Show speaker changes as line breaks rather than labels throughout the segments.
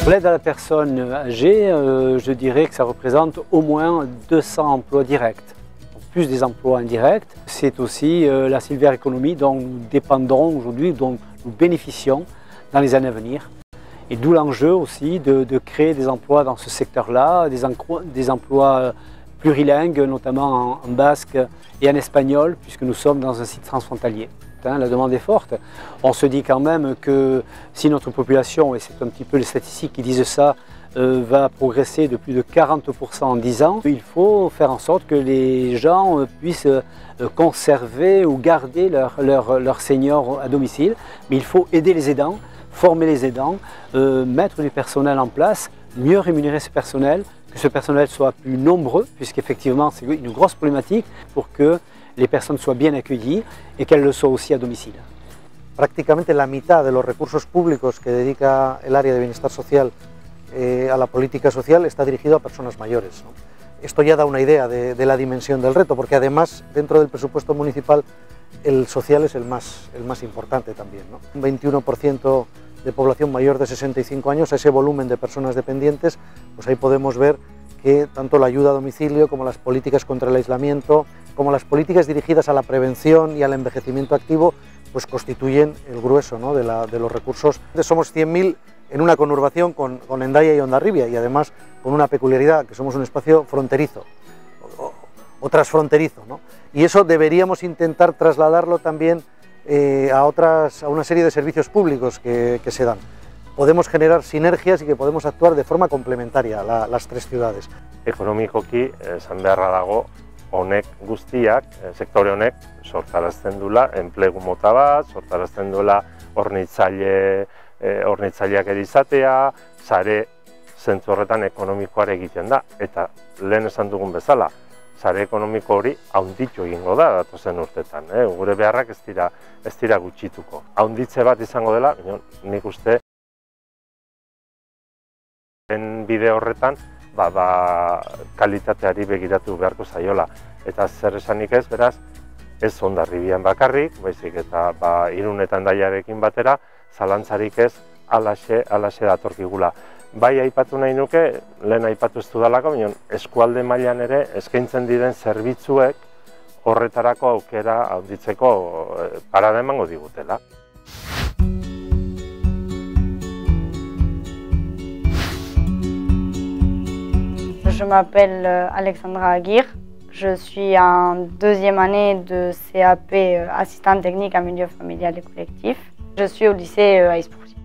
Pour l'aide à la personne âgée, je dirais que ça représente au moins 200 emplois directs. Plus des emplois indirects, c'est aussi la Silver Economy dont nous dépendrons aujourd'hui, dont nous bénéficions dans les années à venir. Et d'où l'enjeu aussi de créer des emplois dans ce secteur-là, des emplois plurilingues, notamment en basque et en espagnol, puisque nous sommes dans un site transfrontalier. La demande est forte. On se dit quand même que si notre population, et c'est un petit peu les statistiques qui disent ça, va progresser de plus de 40% en 10 ans, il faut faire en sorte que les gens puissent conserver ou garder leurs seniors à domicile. Mais il faut aider les aidants, former les aidants, mettre du personnel en place, mieux rémunérer ce personnel, que ce personnel soit plus nombreux, puisqu'effectivement c'est une grosse problématique pour que les personnes soient bien accueillies et qu'elles le soient aussi à domicile.
Prácticamente la mitad de los recursos públicos que dedica el área de bienestar social a la política social está dirigido a personas mayores, ¿no? Esto ya da una idea de la dimensión del reto, porque además dentro del presupuesto municipal el social es el más importante también, ¿no? Un 21% de población mayor de 65 años, a ese volumen de personas dependientes, pues ahí podemos ver que tanto la ayuda a domicilio como las políticas contra el aislamiento, como las políticas dirigidas a la prevención y al envejecimiento activo, pues constituyen el grueso, ¿no?, de los recursos. Somos 100.000 en una conurbación con Hendaya y Hondarribia, y además con una peculiaridad, que somos un espacio fronterizo o transfronterizo, ¿no? Y eso deberíamos intentar trasladarlo también a una serie de servicios públicos que se dan. Podemos generar sinergias y que podemos actuar de forma complementaria las tres ciudades.
Ekonomikoki esan beharra dago honek guztiak, sektore honek sortarazten duela enplegu mota bat, sortarazten duela hornitzaileak izatea, sare zentzu horretan ekonomikoare egiten da, eta lehen esan dugun bezala, sare ekonomiko hori haunditxo egingo da datozen urtetan, gure beharrak ez dira gutxituko. Haunditze bat izango dela, nik uste bide horretan kalitateari begiratu beharko zaiola. Eta zer esanik ez, beraz, ez Hondarribian bakarrik, baizik eta Irunetan Hendaiarekin batera, zalantzarik ez alaxe datorkigula. Bai aipatu nahi nuke, lehen aipatu ez dudalako, baina eskualde mailan ere eskaintzen diren zerbitzuek horretarako aukera handitzeko parada emango digutela.
Je m'appelle Alexandra Aguirre, je suis en deuxième année de CAP assistante technique en milieu familial et collectif. Je suis au lycée à Isprouzy.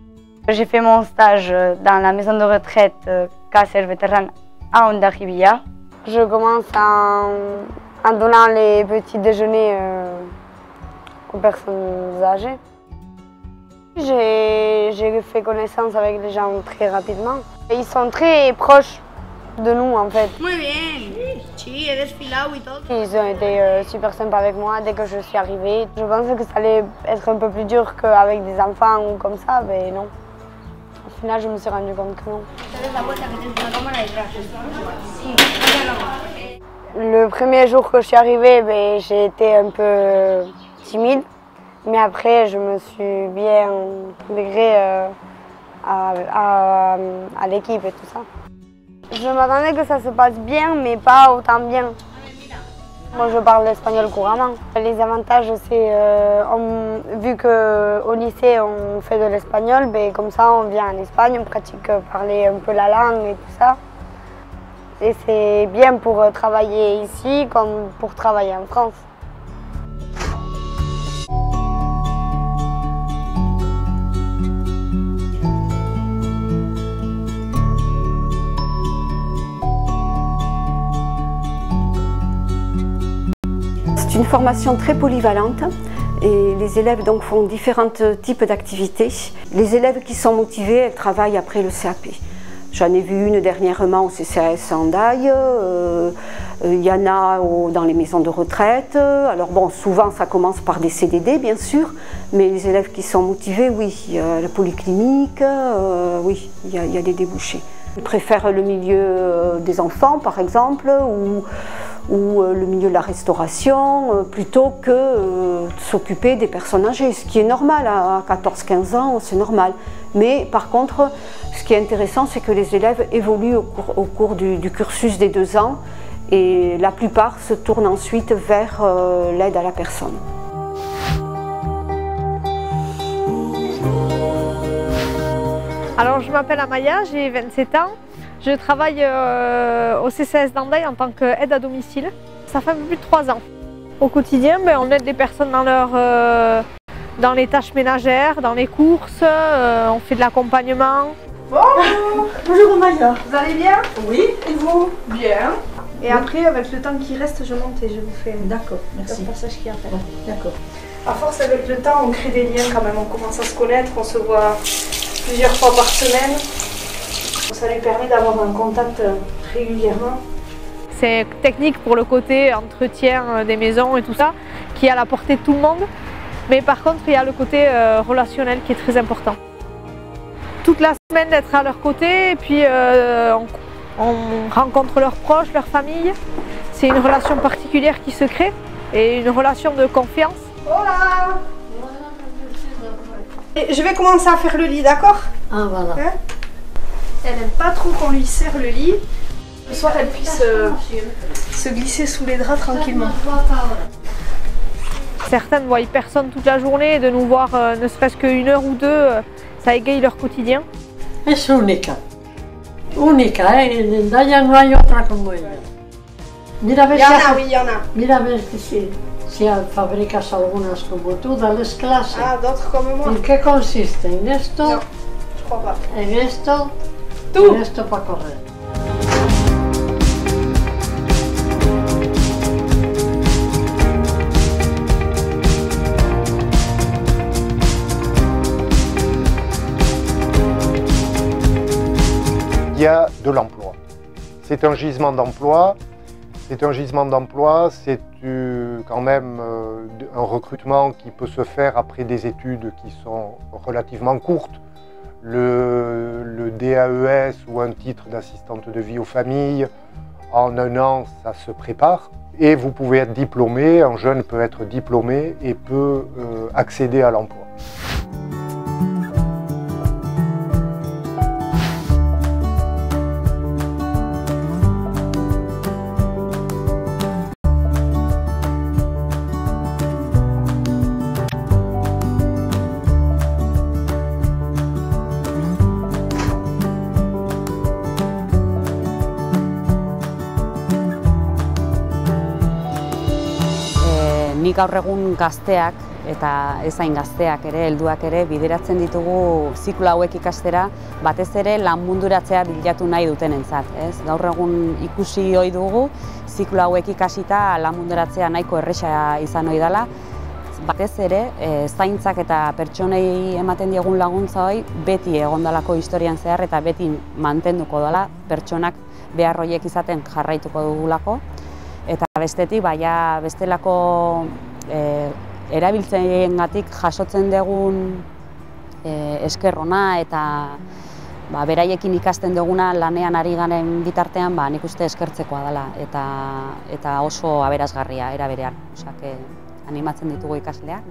J'ai fait mon stage dans la maison de retraite Caser Veteran à Hondarribia. Je commence en donnant les petits déjeuners aux personnes âgées. J'ai fait connaissance avec les gens très rapidement. Ils sont très proches de nous en fait.
Muy bien, sí, he desfilado y todo.
Ils ont été super sympas avec moi dès que je suis arrivée. Je pensais que ça allait être un peu plus dur qu'avec des enfants ou comme ça, mais non. Au final, je me suis rendu compte que non. Le premier jour que je suis arrivée, j'ai été un peu timide, mais après je me suis bien intégrée à l'équipe et tout ça. Je m'attendais que ça se passe bien, mais pas autant bien. Moi, je parle l'espagnol couramment. Les avantages, c'est vu qu'au lycée, on fait de l'espagnol, comme ça, on vient en Espagne, on pratique parler un peu la langue et tout ça. Et c'est bien pour travailler ici comme pour travailler en France.
C'est une formation très polyvalente et les élèves donc font différents types d'activités. Les élèves qui sont motivés, elles travaillent après le CAP. J'en ai vu une dernièrement au CCAS Hendaye, il y en a dans les maisons de retraite. Alors bon, souvent ça commence par des CDD bien sûr, mais les élèves qui sont motivés, oui, il y a la polyclinique, oui, il y a des débouchés. Ils préfèrent le milieu des enfants par exemple, ou le milieu de la restauration, plutôt que de s'occuper des personnes âgées, ce qui est normal, à 14-15 ans, c'est normal. Mais par contre, Ce qui est intéressant, c'est que les élèves évoluent au cours du cursus des 2 ans et la plupart se tournent ensuite vers l'aide à la personne.
Alors je m'appelle Amaya, j'ai 27 ans. Je travaille au CCAS d'Andaille en tant qu'aide à domicile. Ça fait un peu plus de 3 ans. Au quotidien, on aide les personnes dans les tâches ménagères, dans les courses, on fait de l'accompagnement.
Bonjour Amaya.
Vous allez bien?
Oui, et vous?
Bien. Et après, avec le temps qui reste, je monte et je vous fais
merci.
le passage qui est à faire.
D'accord.
À force, avec le temps, on crée des liens quand même, on commence à se connaître, on se voit plusieurs fois par semaine. Ça lui permet d'avoir un contact régulièrement. C'est technique pour le côté entretien des maisons et tout ça, qui est à la portée de tout le monde. Mais par contre, il y a le côté relationnel qui est très important. Toute la semaine d'être à leur côté et puis on rencontre leurs proches, leur famille. C'est une relation particulière qui se crée et une relation de confiance. Hola! Et je vais commencer à faire le lit, d'accord?
Ah voilà.
Hein? Elle n'aime pas trop qu'on lui serre le lit. Le soir, elle puisse se glisser sous les draps tranquillement. Certaines ne voient personne toute la journée et de nous voir ne serait-ce qu'une heure ou deux, ça égaye leur quotidien.
Es única. Única, en Daya no hay otra como ella. Mira a ver
Oui, il y en a.
Mira a ver si fabricas algunas como tú, dales clase.
Ah, d'autres comme moi?
¿En qué consiste? ¿En esto?
No, je crois pas.
¿En esto?
Tú.
En esto para correr.
Il y a de l'emploi. C'est un gisement d'emploi. C'est un gisement d'emploi, c'est quand même un recrutement qui peut se faire après des études qui sont relativement courtes. Le DAES ou un titre d'assistante de vie aux familles, en 1 an, ça se prépare. Et vous pouvez être diplômé, un jeune peut être diplômé et peut accéder à l'emploi.
Nik gaur egun gazteak eta ezain gazteak ere, helduak ere, bideratzen ditugu ziklo hauek ikastera, batez ere lan munduratzea bilatu nahi dutenentzat. Gaur egun ikusi ohi dugu, ziklo hauek ikasita lan munduratzea nahiko erresa izan ohi dela. Batez ere, zaintzak eta pertsonei ematen diegun laguntza hori beti egondalako historian zehar eta beti mantenduko dela, pertsonak behar horiek izaten jarraituko dugulako. Eta bestetik, bestelako erabiltzaileengatik jasotzen dugun esker ona eta beraiekin ikasten duguna lanean ari garen bitartean nik uste eskertzekoa dela eta oso aberasgarria era berean. Osea, animatzen ditugu ikasleak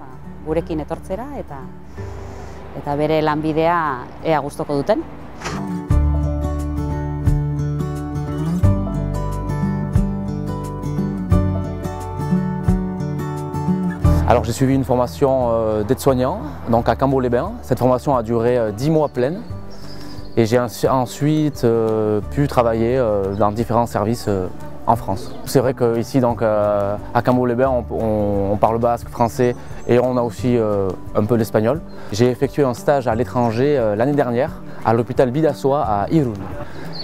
gurekin etortzera eta bere lanbidea ea gustoko duten.
Alors j'ai suivi une formation d'aide-soignant donc à Cambo-les-Bains. Cette formation a duré 10 mois pleines et j'ai ensuite pu travailler dans différents services en France. C'est vrai qu'ici à Cambo-les-Bains on parle basque, français et on a aussi un peu l'espagnol. J'ai effectué un stage à l'étranger l'année dernière à l'hôpital Bidasoa à Irún.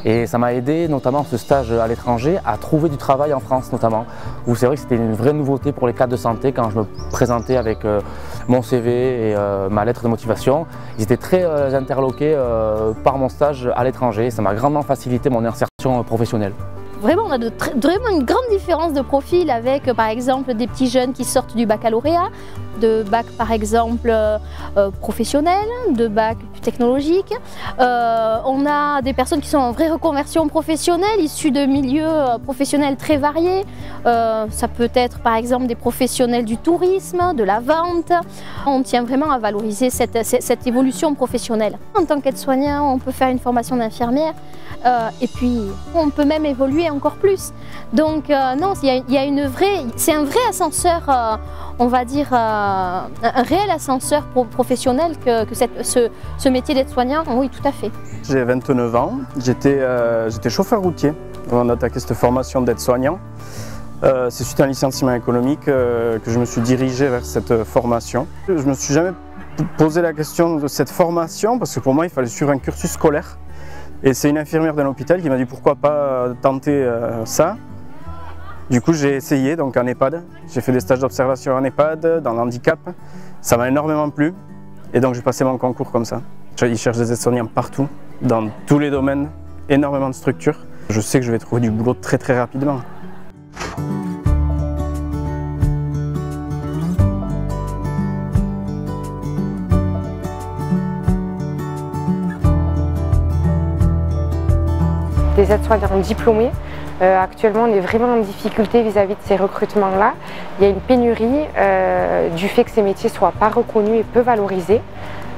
Et ça m'a aidé, notamment ce stage à l'étranger, à trouver du travail en France notamment. Où c'est vrai que c'était une vraie nouveauté pour les cadres de santé quand je me présentais avec mon CV et ma lettre de motivation. Ils étaient très interloqués par mon stage à l'étranger. Ça m'a grandement facilité mon insertion professionnelle.
vraiment, on a vraiment une grande différence de profil avec, par exemple, des petits jeunes qui sortent du baccalauréat, de bac, par exemple, professionnel, de bac technologique. On a des personnes qui sont en vraie reconversion professionnelle, issues de milieux professionnels très variés. Ça peut être, par exemple, des professionnels du tourisme, de la vente. On tient vraiment à valoriser cette évolution professionnelle. En tant qu'aide-soignant, on peut faire une formation d'infirmière. Et puis on peut même évoluer encore plus. Donc non, c'est un vrai ascenseur, on va dire, un réel ascenseur professionnel que ce métier d'aide-soignant, oui, tout à fait.
J'ai 29 ans, j'étais chauffeur routier avant d'attaquer cette formation d'aide-soignant. C'est suite à un licenciement économique que je me suis dirigé vers cette formation. Je ne me suis jamais posé la question de cette formation parce que pour moi il fallait suivre un cursus scolaire. Et c'est une infirmière d'un hôpital qui m'a dit pourquoi pas tenter ça. Du coup j'ai essayé donc en EHPAD, j'ai fait des stages d'observation en EHPAD, dans l'handicap. Ça m'a énormément plu et donc j'ai passé mon concours comme ça. Ils cherchent des aides-soignants partout, dans tous les domaines, énormément de structures. Je sais que je vais trouver du boulot très très rapidement.
Des aides-soignants diplômés. Actuellement, on est vraiment en difficulté vis-à-vis de ces recrutements-là. Il y a une pénurie du fait que ces métiers ne soient pas reconnus et peu valorisés.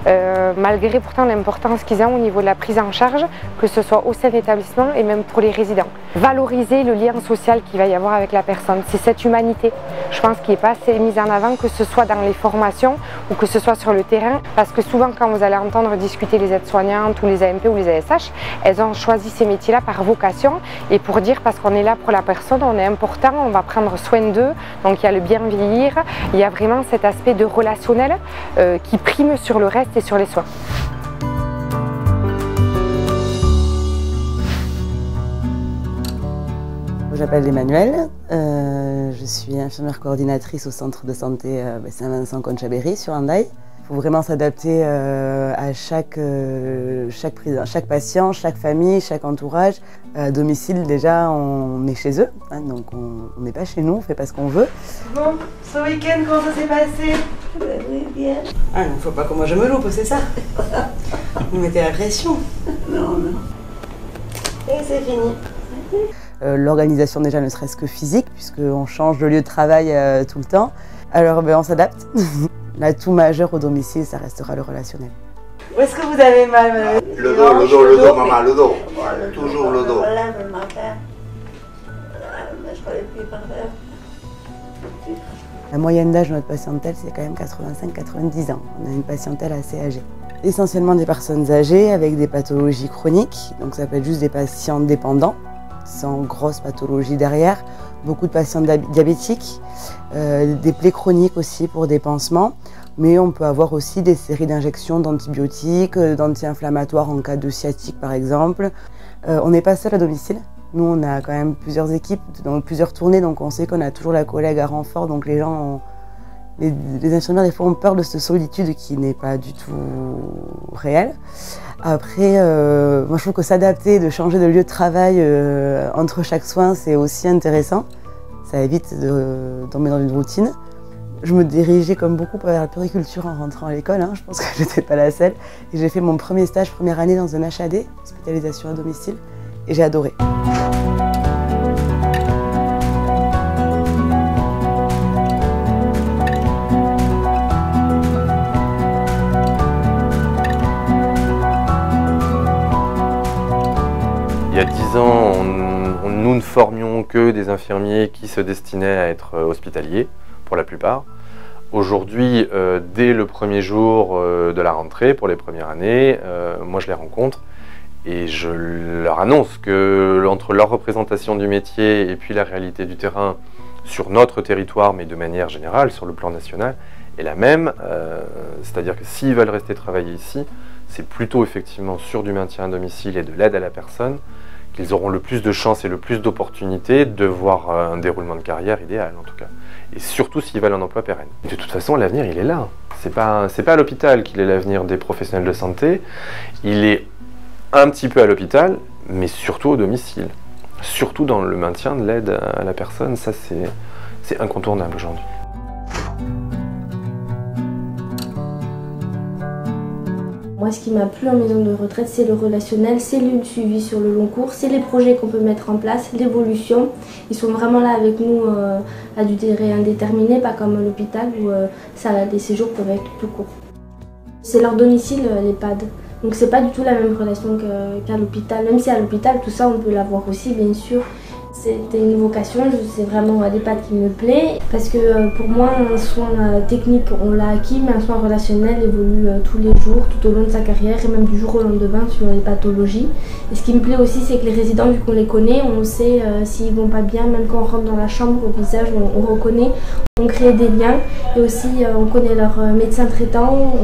Malgré pourtant l'importance qu'ils ont au niveau de la prise en charge, que ce soit au sein de l'établissement et même pour les résidents. Valoriser le lien social qu'il va y avoir avec la personne, c'est cette humanité, je pense, qui n'est pas assez mise en avant, que ce soit dans les formations ou que ce soit sur le terrain, parce que souvent quand vous allez entendre discuter les aides-soignantes ou les AMP ou les ASH, elles ont choisi ces métiers-là par vocation et pour dire parce qu'on est là pour la personne, on est important, on va prendre soin d'eux, donc il y a le bien vieillir, il y a vraiment cet aspect de relationnel qui prime sur le reste et sur les soins.
Je m'appelle Emmanuelle, je suis infirmière coordinatrice au centre de santé Saint-Vincent-Conchabéry sur Hendaye. Il faut vraiment s'adapter à chaque patient, chaque famille, chaque entourage. À domicile, déjà, on est chez eux, hein, donc on n'est pas chez nous, on ne fait pas ce qu'on veut.
Bon, ce week-end, comment ça s'est passé?
Oui, bien. Ah, il ne faut pas que moi je me loupe, c'est ça? Vous mettez la pression. Non, non. Et c'est fini. L'organisation déjà ne serait-ce que physique, puisqu'on change de lieu de travail tout le temps. Alors on s'adapte. L'atout majeur au domicile, ça restera le relationnel.
Où est-ce que vous avez mal, madame?
Le dos, maman, le dos. Toujours le dos.
Voilà, le matin. Je ne plus par terre.
La moyenne d'âge de notre patientèle, c'est quand même 85-90 ans. On a une patientèle assez âgée. Essentiellement des personnes âgées avec des pathologies chroniques, donc ça peut être juste des patients dépendants, sans grosse pathologie derrière. Beaucoup de patients diabétiques, des plaies chroniques aussi pour des pansements, mais on peut avoir aussi des séries d'injections d'antibiotiques, d'anti-inflammatoires en cas de sciatique par exemple. On n'est pas seul à domicile. Nous, on a quand même plusieurs équipes, donc plusieurs tournées, donc on sait qu'on a toujours la collègue à renfort, donc les gens, les infirmières des fois ont peur de cette solitude qui n'est pas du tout réelle. Après, moi je trouve que s'adapter, de changer de lieu de travail entre chaque soin, c'est aussi intéressant. Ça évite de tomber dans une routine. Je me dirigeais comme beaucoup vers la puriculture en rentrant à l'école, hein. Je pense que je n'étais pas la seule. Et j'ai fait mon premier stage, première année dans un HAD, hospitalisation à domicile, et j'ai adoré.
Il y a 10 ans, nous ne formions que des infirmiers qui se destinaient à être hospitaliers, pour la plupart. Aujourd'hui, dès le premier jour de la rentrée, pour les premières années, moi je les rencontre et je leur annonce que entre leur représentation du métier et puis la réalité du terrain sur notre territoire, mais de manière générale, sur le plan national, est la même. C'est-à-dire que s'ils veulent rester travailler ici, c'est plutôt effectivement sur du maintien à domicile et de l'aide à la personne qu'ils auront le plus de chances et le plus d'opportunités de voir un déroulement de carrière idéal en tout cas. Et surtout s'ils veulent un emploi pérenne. De toute façon, l'avenir il est là. C'est pas à l'hôpital qu'il est l'avenir des professionnels de santé. Il est un petit peu à l'hôpital, mais surtout au domicile. surtout dans le maintien de l'aide à la personne, ça c'est incontournable aujourd'hui.
Moi, ce qui m'a plu en maison de retraite, c'est le relationnel, c'est le suivi sur le long cours, c'est les projets qu'on peut mettre en place, l'évolution. Ils sont vraiment là avec nous à durée indéterminée, pas comme à l'hôpital où les séjours peuvent être plus courts. C'est leur domicile, l'EHPAD. Donc c'est pas du tout la même relation qu'à l'hôpital, même si à l'hôpital, tout ça, on peut l'avoir aussi, bien sûr. C'était une vocation, c'est vraiment l'EHPAD qui me plaît, parce que pour moi, un soin technique, on l'a acquis, mais un soin relationnel évolue tous les jours, tout au long de sa carrière, et même du jour au lendemain, suivant les pathologies. Et ce qui me plaît aussi, c'est que les résidents, vu qu'on les connaît, on sait s'ils vont pas bien, même quand on rentre dans la chambre, au visage, on reconnaît, on crée des liens, et aussi on connaît leur médecin traitant,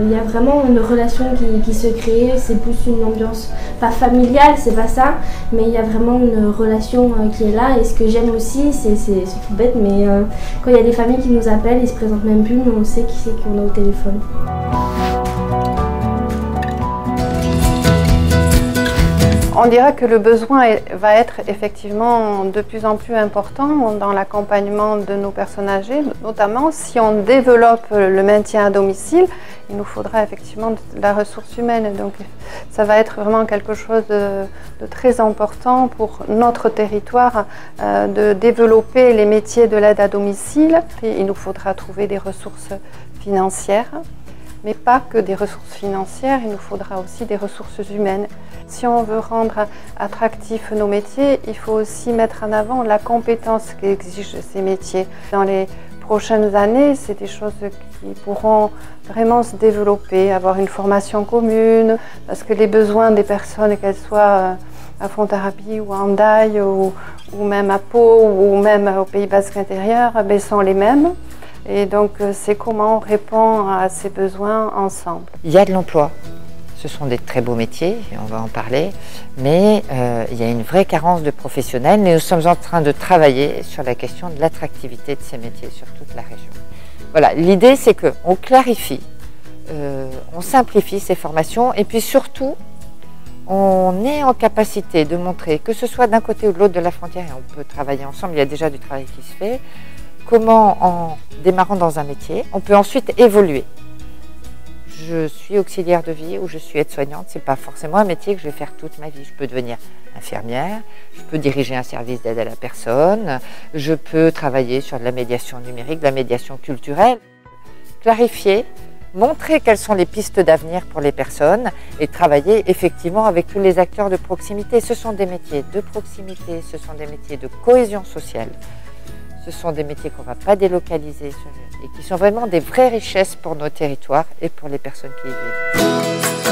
il y a vraiment une relation qui se crée, c'est plus une ambiance, pas familiale, c'est pas ça, mais il y a vraiment une relation qui est là. Et ce que j'aime aussi, c'est tout bête, mais quand il y a des familles qui nous appellent, ils se présentent même plus, mais on sait qui c'est qu'on a au téléphone.
On dirait que le besoin va être effectivement de plus en plus important dans l'accompagnement de nos personnes âgées, notamment si on développe le maintien à domicile, il nous faudra effectivement de la ressource humaine. Donc ça va être vraiment quelque chose de très important pour notre territoire, de développer les métiers de l'aide à domicile. Et il nous faudra trouver des ressources financières, mais pas que des ressources financières, il nous faudra aussi des ressources humaines. Si on veut rendre attractifs nos métiers, il faut aussi mettre en avant la compétence qu'exigent ces métiers. Dans les prochaines années, c'est des choses qui pourront vraiment se développer, avoir une formation commune, parce que les besoins des personnes, qu'elles soient à Fontarabie ou à Hendaye ou même à Pau ou même au Pays Basque intérieur, sont les mêmes. Et donc c'est comment on répond à ces besoins ensemble.
Il y a de l'emploi, ce sont des très beaux métiers, on va en parler, mais il y a une vraie carence de professionnels et nous sommes en train de travailler sur la question de l'attractivité de ces métiers sur toute la région. Voilà, l'idée c'est qu'on clarifie, on simplifie ces formations et puis surtout on est en capacité de montrer, que ce soit d'un côté ou de l'autre de la frontière, et on peut travailler ensemble, il y a déjà du travail qui se fait, comment en démarrant dans un métier, on peut ensuite évoluer. Je suis auxiliaire de vie ou je suis aide-soignante, ce n'est pas forcément un métier que je vais faire toute ma vie. Je peux devenir infirmière, je peux diriger un service d'aide à la personne, je peux travailler sur de la médiation numérique, de la médiation culturelle. Clarifier, montrer quelles sont les pistes d'avenir pour les personnes et travailler effectivement avec tous les acteurs de proximité. Ce sont des métiers de proximité, ce sont des métiers de cohésion sociale. Ce sont des métiers qu'on ne va pas délocaliser et qui sont vraiment des vraies richesses pour nos territoires et pour les personnes qui y vivent.